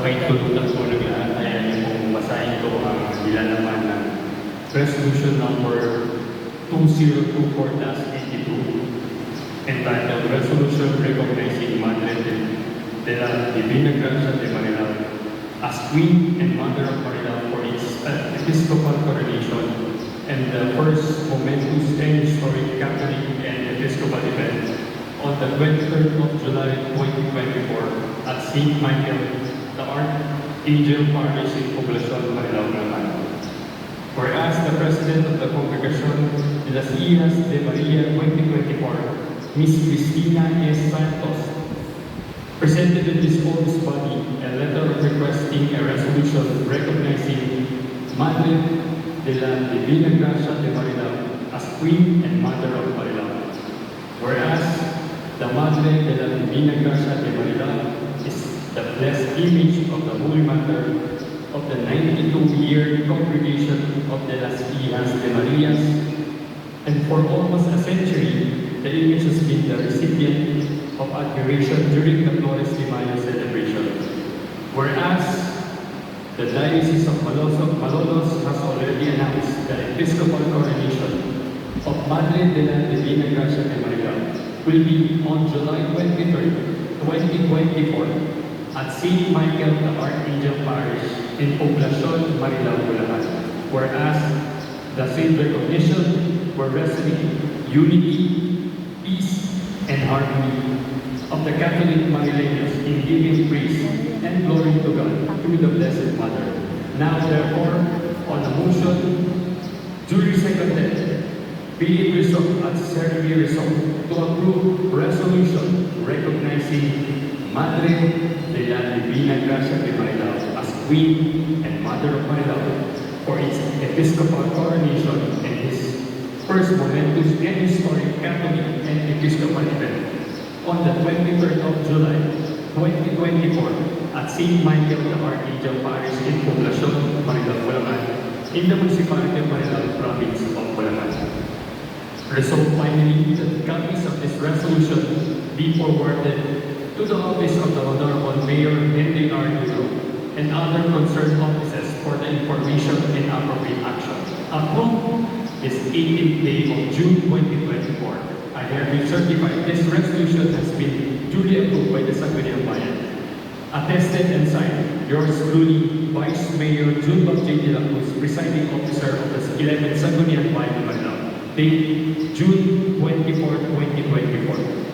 may tulutan po ng lahat. Ayan yung kung basahin ko ang ilan naman ng Resolution number 2024-82 entitled Resolution Recognizing Madre de la Divina Gracia de Manila as Queen and Mother of Manila for its Episcopal coronation and the first momentous and historic Catholic and Episcopal event on the 23rd of July 2024 at St. Michael, the Archangel Parish in Poblacion, Manila, Bulacan. Whereas the President of the Congregación de las Hijas de María 2024, Ms. Cristina S. Santos, presented in this Holy Body a letter requesting a resolution recognizing Madre de la Divina Gracia de Manila as Queen and Mother of Manila. Whereas the Madre de la Divina Gracia de Manila is the blessed image of the Holy Mother of the 92-year congregation of the Las Hijas de Marias, and for almost a century, the image has been the recipient of admiration during the Flores de Mayo celebration. Whereas the Diocese of Malolos has already announced the Episcopal coronation of Madre de la Divina Gracia de Manila will be on July 23, 2024 at St. Michael the Archangel Parish in Poblacion, Manila, Bulacan. Whereas the same recognition will wrestling unity, peace, and harmony of the Catholic Manileños in giving praise and glory to God through the Blessed Mother. Now, therefore, on a motion duly seconded, be it resolved and sincerely resolved to approve resolution recognizing Madre de la Divina Gracia de Manila as Queen and Mother of Manila for its Episcopal coronation and his first momentous and historic Catholic and Episcopal event on the 23rd of July, 2024 at St. Michael the Archangel Parish in Poblacion, Manila, Bulacan, in the municipality of Manila, province of Bulacan. Resolved finally that copies of this resolution be forwarded to the office of the Honorable Mayor Henry R. Dudo and other concerned offices for the information and appropriate action. Approved this 18th day of June 2024. I hereby certify this resolution has been duly approved by the Sangguniang Bayan. Attested and signed, yours truly, Vice Mayor Junbab J. De La Cruz, presiding officer of the 11th Sangguniang Bayan of Manila. Date June 24, 2024.